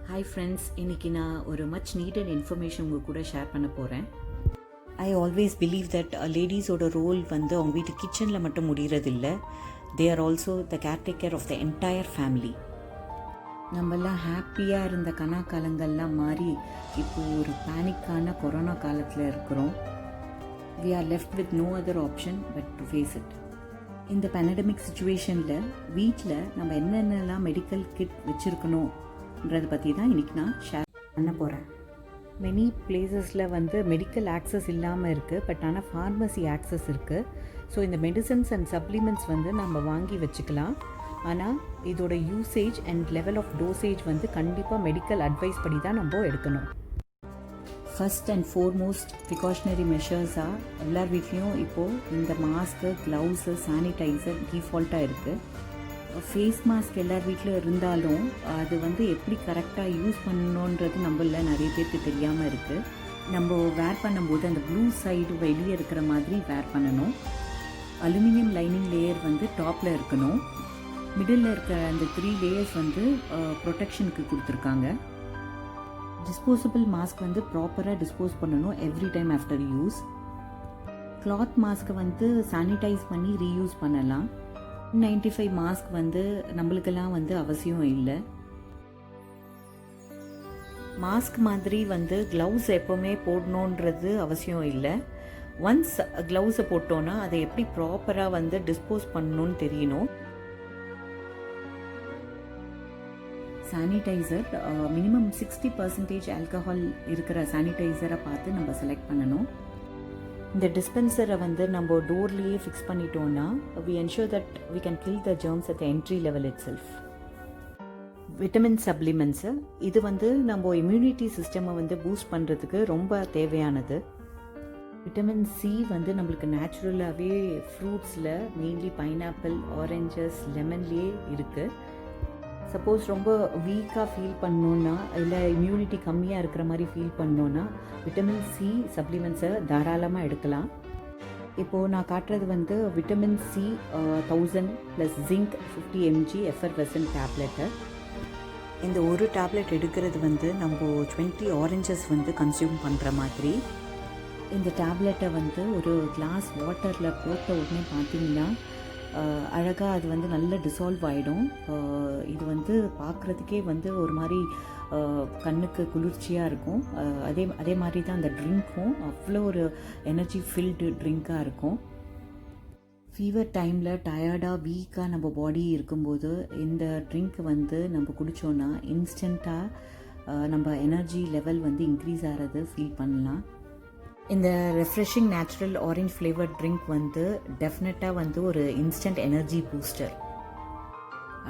Hi friends, இன்றைக்கி நான் ஒரு மச் நீடட் இன்ஃபர்மேஷன் உங்கள் கூட ஷேர் பண்ண போகிறேன். ஐ ஆல்வேஸ் பிலீவ் தட் லேடிஸோட ரோல் வந்து அவங்க வீட்டு கிச்சனில் மட்டும் முடிகிறதில்ல. They are also the caretaker of the entire family. நம்மெல்லாம் ஹாப்பியாக இருந்த காலங்கள்லாம் மாறி இப்போது ஒரு பேனிக்கான கொரோனா காலத்தில் இருக்கிறோம். We are left with no other option but to face it. இந்த பேண்டமிக் சுச்சுவேஷனில் வீட்டில் நம்ம என்னென்னலாம் மெடிக்கல் கிட் வச்சுருக்கணுன்றதை பற்றி தான் இன்றைக்கி நான் ஷேர் பண்ண போகிறேன். மெனி பிளேசஸில் வந்து மெடிக்கல் ஆக்சஸ் இல்லாமல் இருக்குது, பட் ஆனால் ஃபார்மசி ஆக்சஸ் இருக்குது. ஸோ இந்த மெடிசன்ஸ் அண்ட் சப்ளிமெண்ட்ஸ் வந்து நம்ம வாங்கி வச்சுக்கலாம். ஆனால் இதோட usage and level of dosage வந்து கண்டிப்பாக மெடிக்கல் அட்வைஸ் படி தான் நம்ம எடுக்கணும். ஃபர்ஸ்ட் அண்ட் ஃபோர்மோஸ்ட் ப்ரிகாஷனரி மெஷர்ஸாக எல்லார் வீட்லேயும் இப்போது இந்த மாஸ்க்கு, க்ளவுஸு, சானிடைசர் டிஃபால்ட்டாக இருக்குது. ஃபேஸ் மாஸ்க் எல்லார் வீட்டில் இருந்தாலும் அது வந்து எப்படி கரெக்டாக யூஸ் பண்ணணுன்றது நம்மள நிறைய பேருக்கு தெரியாமல் இருக்குது. நம்ம வேர் பண்ணும்போது அந்த ப்ளூ சைடு வெளியே இருக்கிற மாதிரி வேர் பண்ணணும். அலுமினியம் லைனிங் லேயர் வந்து டாப்பில் இருக்கணும். மிடில் இருக்கிற அந்த 3 லேயர்ஸ் வந்து ப்ரொடெக்ஷனுக்கு கொடுத்துருக்காங்க. டிஸ்போசபிள் மாஸ்க் வந்து ப்ராப்பராக டிஸ்போஸ் பண்ணணும் every time after use. Cloth மாஸ்க்கை வந்து சானிடைஸ் பண்ணி ரீயூஸ் பண்ணலாம். 95 மாஸ்க் வந்து நம்மளுக்கெல்லாம் வந்து அவசியம் இல்லை. மாஸ்க் மாதிரி வந்து க்ளவுஸ் எப்போவுமே போடணுன்றது அவசியம் இல்லை. ஒன்ஸ் க்ளவுஸை போட்டோன்னா அதை எப்படி ப்ராப்பராக வந்து டிஸ்போஸ் பண்ணணும்னு தெரியணும். சானிடைசர் மினிமம் 60% ஆல்கஹால் இருக்கிற சானிடைசரை பார்த்து நம்ம செலக்ட் பண்ணணும். இந்த டிஸ்பென்சரை வந்து நம்ம டோர்லேயே ஃபிக்ஸ் பண்ணிட்டோன்னா we ensure that we can kill the germs at the entry level itself. Vitamin supplements இது வந்து நம்ம இம்யூனிட்டி சிஸ்டமை வந்து பூஸ்ட் பண்ணுறதுக்கு ரொம்ப தேவையானது. விட்டமின் சி வந்து நம்மளுக்கு நேச்சுரலாகவே ஃப்ரூட்ஸில் மெயின்லி பைனாப்பிள், ஆரஞ்சஸ், லெமன்லேயே இருக்குது. சப்போஸ் ரொம்ப வீக்காக ஃபீல் பண்ணோன்னா இல்லை இம்யூனிட்டி கம்மியாக இருக்கிற மாதிரி ஃபீல் பண்ணோன்னா விட்டமின் சி சப்ளிமெண்ட்ஸை தாராளமாக எடுக்கலாம். இப்போது நான் காட்டுறது வந்து vitamin C 1000 plus zinc 50 mg effervescent tablet. இந்த ஒரு டேப்லெட் எடுக்கிறது வந்து நம்ம 20 ஆரஞ்சஸ் வந்து கன்சியூம் பண்ணுற மாதிரி. இந்த டேப்லெட்டை வந்து ஒரு கிளாஸ் வாட்டரில் போட்ட உடனே பார்த்தீங்கன்னா அழகாக அது வந்து நல்லா டிசால்வ் ஆகிடும். இது வந்து பார்க்குறதுக்கே வந்து ஒரு மாதிரி கண்ணுக்கு குளிர்ச்சியாக இருக்கும். அதே மாதிரி தான் அந்த ட்ரிங்க்கும் அவ்வளோ ஒரு எனர்ஜி ஃபில்டு ட்ரிங்காக இருக்கும். ஃபீவர் டைமில் டயர்டாக வீக்காக நம்ம பாடி இருக்கும்போது இந்த ட்ரிங்க் வந்து நம்ம குடித்தோன்னா இன்ஸ்டண்ட்டாக நம்ம எனர்ஜி லெவல் வந்து இன்க்ரீஸ் ஆகிறது ஃபீல் பண்ணலாம். இந்த refreshing natural orange flavour drink வந்து டெஃபினட்டாக வந்து ஒரு இன்ஸ்டன்ட் எனர்ஜி பூஸ்டர்.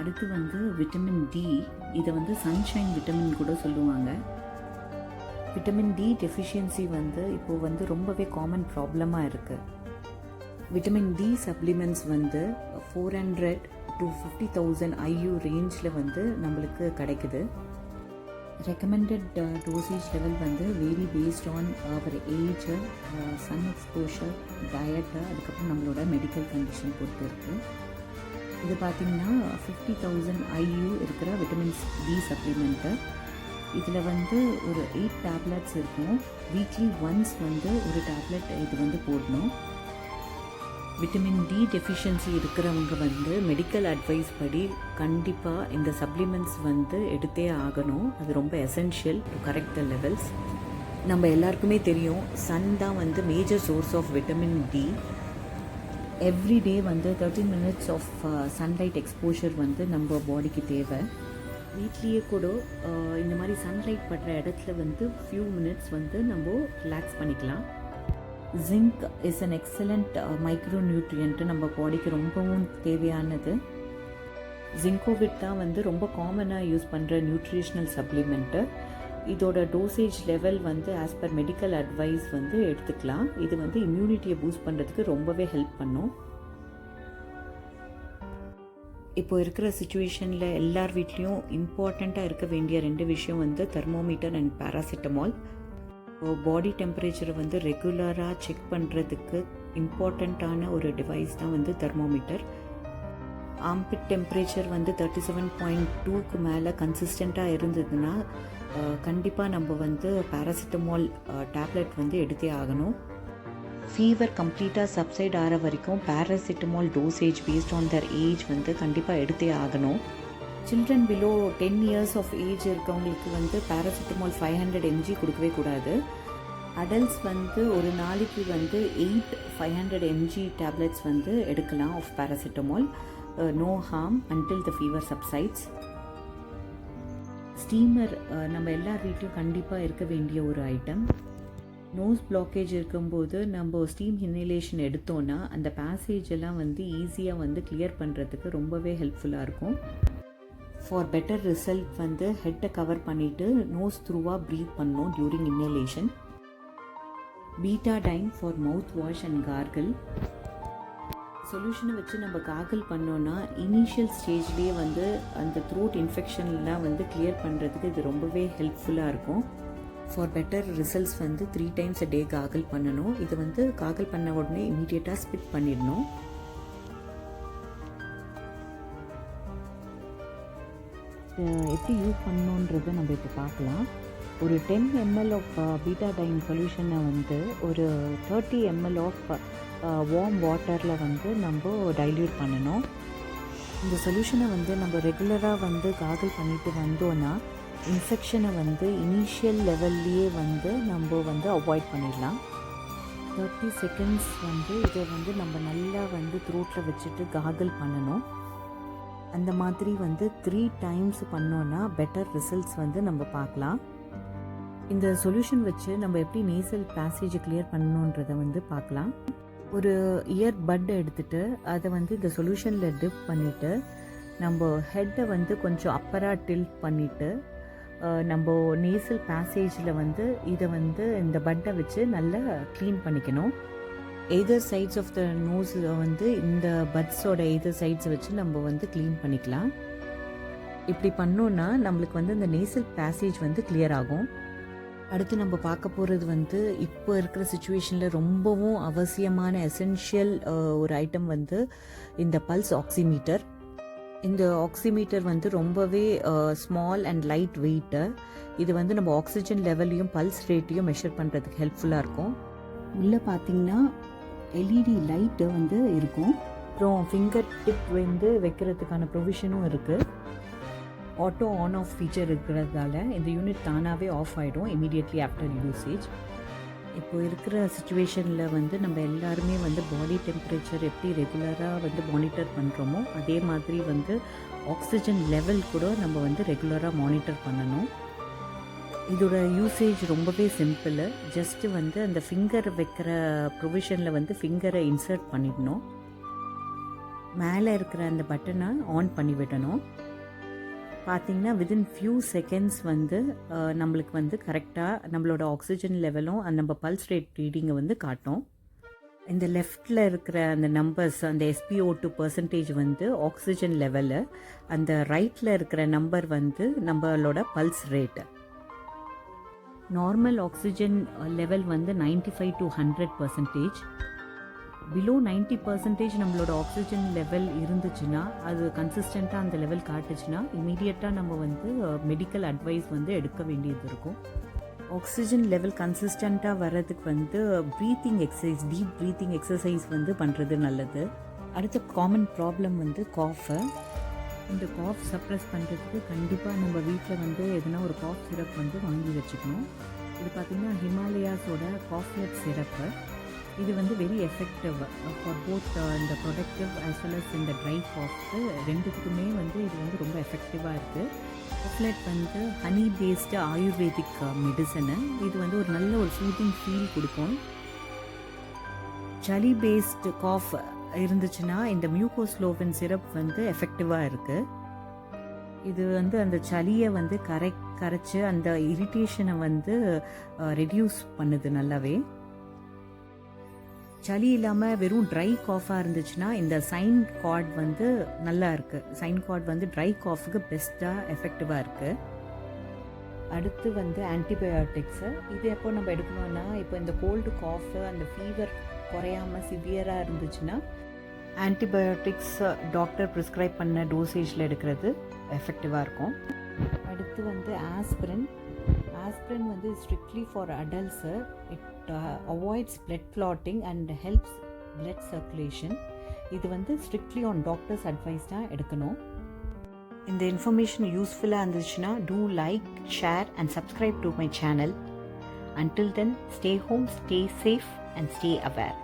அடுத்து வந்து விட்டமின் டி. இதை வந்து சன்ஷைன் விட்டமின் கூட சொல்லுவாங்க. விட்டமின் டி டெஃபிஷியன்சி வந்து இப்போது வந்து ரொம்பவே காமன் ப்ராப்ளமாக இருக்குது. விட்டமின் டி சப்ளிமெண்ட்ஸ் வந்து 400 to 50,000 IU ரேஞ்சில் வந்து நம்மளுக்கு கிடைக்குது. ரெக்கமெண்டட் டோசேஜ் லெவல் வந்து vary based on our age, sun exposure, diet, அதுக்கப்புறம் நம்மளோட மெடிக்கல் கண்டிஷன் பொறுத்து இருக்குது. இது பார்த்திங்கன்னா 50,000 IU இருக்கிற விட்டமின்ஸ் டி சப்ளிமெண்ட்டு. இதில் வந்து ஒரு 8 டேப்லெட்ஸ் இருக்கும். வீக்லி ஒன்ஸ் வந்து ஒரு டேப்லெட் இது வந்து போடணும். விட்டமின் டி டெஃபிஷியன்சி இருக்கிறவங்க வந்து மெடிக்கல் அட்வைஸ் படி கண்டிப்பாக இந்த சப்ளிமெண்ட்ஸ் வந்து எடுத்தே ஆகணும். அது ரொம்ப essential to correct the levels. நம்ம எல்லாருக்குமே தெரியும் சன் தான் வந்து major source of vitamin D. Every day வந்து 13 minutes ஆஃப் சன்லைட் எக்ஸ்போஷர் வந்து நம்ம பாடிக்கு தேவை. வீட்லேயே கூட இந்த மாதிரி சன்லைட் படுற இடத்துல வந்து ஃபியூ மினிட்ஸ் வந்து நம்ம ரிலாக்ஸ் பண்ணிக்கலாம். Zinc is an excellent micro nutrient நம்ம பாடிக்கு ரொம்பவும் தேவையானது. ஜிங்கோவிட் தான் வந்து ரொம்ப காமனாக யூஸ் பண்ணுற நியூட்ரிஷ்னல் சப்ளிமெண்ட்டு. இதோட டோசேஜ் லெவல் வந்து ஆஸ் பர் மெடிக்கல் அட்வைஸ் வந்து எடுத்துக்கலாம். இது வந்து இம்யூனிட்டியை பூஸ்ட் பண்ணுறதுக்கு ரொம்பவே ஹெல்ப் பண்ணும். இப்போ இருக்கிற சுச்சுவேஷனில் எல்லார் வீட்லேயும் இம்பார்ட்டண்ட்டாக இருக்க வேண்டிய 2 விஷயம் வந்து தெர்மோமீட்டர் அண்ட் பேராசிட்டமால். பாடி டெம்பரேச்சரை வந்து ரெகுலராக செக் பண்ணுறதுக்கு இம்பார்ட்டண்ட்டான ஒரு டிவைஸ் தான் வந்து தெர்மோமீட்டர். ஆம்பிட் டெம்பரேச்சர் வந்து 37.2க்கு மேலே கன்சிஸ்டண்ட்டாக இருந்ததுன்னா கண்டிப்பாக நம்ம வந்து பேராசிட்டமால் டேப்லெட் வந்து எடுத்தே ஆகணும். ஃபீவர் கம்ப்ளீட்டாக சப்சைட் ஆகிற வரைக்கும் paracetamol dosage based on their age வந்து கண்டிப்பாக எடுத்தே ஆகணும். Children below 10 years of age இருக்கவங்களுக்கு வந்து பேராசிட்டமால் 500 mg கொடுக்கவே கூடாது. அடல்ட்ஸ் வந்து ஒரு நாளைக்கு வந்து 8 500 mg டேப்லெட்ஸ் வந்து எடுக்கலாம் of paracetamol. No harm until the fever subsides. Steamer நம்ம எல்லார் வீட்லையும் கண்டிப்பாக இருக்க வேண்டிய ஒரு ஐட்டம். நோஸ் பிளாக்கேஜ் இருக்கும்போது நம்ம ஸ்டீம் இன்ஹலேஷன் எடுத்தோன்னா அந்த பேசேஜ் எல்லாம் வந்து ஈஸியாக வந்து கிளியர் பண்ணுறதுக்கு ரொம்பவே ஹெல்ப்ஃபுல்லாக இருக்கும். ஃபார் பெட்டர் ரிசல்ட் வந்து ஹெட்டை கவர் பண்ணிவிட்டு நோஸ் த்ரூவாக ப்ரீத் பண்ணணும் during inhalation. Betadine for mouth wash and gargle. சொல்யூஷனை வச்சு நம்ம கார்கிள் பண்ணோன்னா இனிஷியல் ஸ்டேஜ்லேயே வந்து அந்த த்ரோட் இன்ஃபெக்ஷன்லாம் வந்து கிளியர் பண்ணுறதுக்கு இது ரொம்பவே ஹெல்ப்ஃபுல்லாக இருக்கும். ஃபார் பெட்டர் ரிசல்ட்ஸ் வந்து 3 times a day கார்கிள் பண்ணணும். இது வந்து கார்கிள் பண்ண உடனே இமீடியட்டாக ஸ்பிட் பண்ணிடணும். எப்படி யூஸ் பண்ணணுன்றதை நம்ம இப்போ பார்க்கலாம். ஒரு 10 ml ஆஃப் பீட்டாடைன் சொல்யூஷனை வந்து ஒரு 30 ml ஆஃப் வார்ம் வாட்டரில் வந்து நம்ம டைல்யூட் பண்ணணும். இந்த சொல்யூஷனை வந்து நம்ம ரெகுலராக வந்து கார்கிள் பண்ணிட்டு வந்தோன்னா இன்ஃபெக்ஷனை வந்து இனிஷியல் லெவல்லையே வந்து நம்ம வந்து அவாய்ட் பண்ணிடலாம். 30 seconds வந்து இதை வந்து நம்ம நல்லா வந்து த்ரோட்டில் வச்சுட்டு கார்கிள் பண்ணணும். அந்த மாதிரி வந்து 3 times பண்ணோன்னா பெட்டர் ரிசல்ட்ஸ் வந்து நம்ம பார்க்கலாம். இந்த சொல்யூஷன் வச்சு நம்ம எப்படி நேசல் பேசேஜ் கிளியர் பண்ணணுன்றதை வந்து பார்க்கலாம். ஒரு இயர் பட் எடுத்துகிட்டு அதை வந்து இந்த சொல்யூஷனில் டிப் பண்ணிவிட்டு நம்ம ஹெட்டை வந்து கொஞ்சம் அப்பராக டில்ட் பண்ணிவிட்டு நம்ம நேசல் பேசேஜில் வந்து இதை வந்து இந்த பட்டை வச்சு நல்லா க்ளீன் பண்ணிக்கணும். Either sides of the nose வந்து இந்த பட்ஸோட எய்தர் சைட்ஸ் வச்சு நம்ம வந்து க்ளீன் பண்ணிக்கலாம். இப்படி பண்ணோன்னா நம்மளுக்கு வந்து இந்த நேசல் பேசேஜ் வந்து கிளியர் ஆகும். அடுத்து நம்ம பார்க்க போகிறது வந்து இப்போ இருக்கிற சுச்சுவேஷனில் ரொம்பவும் அவசியமான எசென்ஷியல் ஒரு ஐட்டம் வந்து இந்த பல்ஸ் ஆக்சிமீட்டர். இந்த ஆக்சிமீட்டர் வந்து ரொம்பவே ஸ்மால் அண்ட் லைட் வெயிட்டு. இது வந்து நம்ம ஆக்சிஜன் லெவலையும் பல்ஸ் ரேட்டையும் மெஷர் பண்ணுறதுக்கு ஹெல்ப்ஃபுல்லாக இருக்கும். உள்ளே பார்த்திங்கன்னா எல்இடி லைட்டு வந்து இருக்கும். அப்புறம் ஃபிங்கர் டிப் வந்து வைக்கிறதுக்கான ப்ரொவிஷனும் இருக்குது. ஆட்டோ ஆன் ஆஃப் ஃபீச்சர் இருக்கிறதால இந்த யூனிட் தானாகவே ஆஃப் ஆகிடும் இமீடியட்லி ஆஃப்டர் யூசேஜ். இப்போ இருக்கிற சுச்சுவேஷனில் வந்து நம்ம எல்லாருமே வந்து பாடி டெம்பரேச்சர் எப்படி ரெகுலராக வந்து மானிட்டர் பண்ணுறோமோ அதே மாதிரி வந்து ஆக்சிஜன் லெவல் கூட நம்ம வந்து ரெகுலராக மானிட்டர் பண்ணணும். இதோட யூசேஜ் ரொம்பவே சிம்பிள். ஜஸ்ட்டு வந்து அந்த ஃபிங்கர் வைக்கிற ப்ரொவிஷனில் வந்து ஃபிங்கரை இன்சர்ட் பண்ணிடணும். மேலே இருக்கிற அந்த பட்டனை ஆன் பண்ணி விடணும். பார்த்திங்கன்னா வித்தின் ஃபியூ செகண்ட்ஸ் வந்து நம்மளுக்கு வந்து கரெக்டாக நம்மளோட ஆக்சிஜன் லெவலும் நம்ம பல்ஸ் ரேட் ரீடிங்கை வந்து காட்டும். இந்த லெஃப்டில் இருக்கிற அந்த நம்பர்ஸ் அந்த SpO2% வந்து ஆக்சிஜன் லெவலு, அந்த ரைட்டில் இருக்கிற நம்பர் வந்து நம்மளோட pulse rate. Normal oxygen level வந்து 95 to 100%. பிலோ 90% நம்மளோட ஆக்சிஜன் லெவல் இருந்துச்சுன்னா, அது கன்சிஸ்டண்ட்டாக அந்த லெவல் காட்டுச்சுன்னா இமீடியட்டாக நம்ம வந்து மெடிக்கல் அட்வைஸ் வந்து எடுக்க வேண்டியது இருக்கும். ஆக்சிஜன் லெவல் கன்சிஸ்டண்ட்டாக வர்றதுக்கு வந்து breathing exercise, deep breathing exercise வந்து பண்ணுறது நல்லது. அடுத்த காமன் ப்ராப்ளம் வந்து காஃபு. இந்த காஃப் சப்ரஸ் பண்ணுறதுக்கு கண்டிப்பாக நம்ம வீட்டில் வந்து எதனா ஒரு காஃப் சிரப் வந்து வாங்கி வச்சுக்கணும். இது பார்த்திங்கன்னா ஹிமாலயாஸோட காஃப்லெட் சிரப்பு. இது வந்து வெரி எஃபெக்டிவ் ஃபார் போத் இந்த ப்ரொடக்டிவ் ஆஸ் வெல் அஸ் இந்த ட்ரை காஃப்க்கு ரெண்டுத்துக்குமே வந்து இது வந்து ரொம்ப எஃபெக்டிவாக இருக்குது. காஃப்லெட் வந்து ஹனி பேஸ்டு ஆயுர்வேதிக் மெடிசனு. இது வந்து ஒரு நல்ல ஒரு சூத்திங் ஃபீல் கொடுக்கும். சளி பேஸ்டு காஃப் இருந்துச்சுன்னா இந்த மியூகோஸ்லோவன் சிரப் வந்து எஃபெக்டிவாக இருக்குது. இது வந்து அந்த சளியை வந்து கரைச்சி அந்த இரிட்டேஷனை வந்து ரெடியூஸ் பண்ணுது நல்லாவே. சளி இல்லாமல் வெறும் ட்ரை காஃபாக இருந்துச்சுன்னா இந்த சைன் கார்ட் வந்து நல்லா இருக்குது. சைன் கார்ட் வந்து ட்ரை காஃபுக்கு பெஸ்ட்டாக எஃபெக்டிவாக இருக்குது. அடுத்து வந்து ஆன்டிபயோட்டிக்ஸு. இது எப்போ நம்ம எடுக்கணும்னா, இப்போ இந்த கோல்டு காஃபு அந்த ஃபீவர் குறையாமல் சிவியராக இருந்துச்சுன்னா ஆன்டிபயோட்டிக்ஸ் டாக்டர் ப்ரிஸ்கிரைப் பண்ண டோசேஜில் எடுக்கிறது எஃபெக்டிவாக இருக்கும். அடுத்து வந்து ஆஸ்பிரின் வந்து strictly for adults. It avoids blood clotting and helps blood circulation. இது வந்து ஸ்ட்ரிக்ட்லி ஆன் டாக்டர்ஸ் அட்வைஸ் தான் எடுக்கணும். இந்த இன்ஃபர்மேஷன் யூஸ்ஃபுல்லாக இருந்துச்சுன்னா do like, share and subscribe to my channel. Until then, stay home, stay safe and stay aware.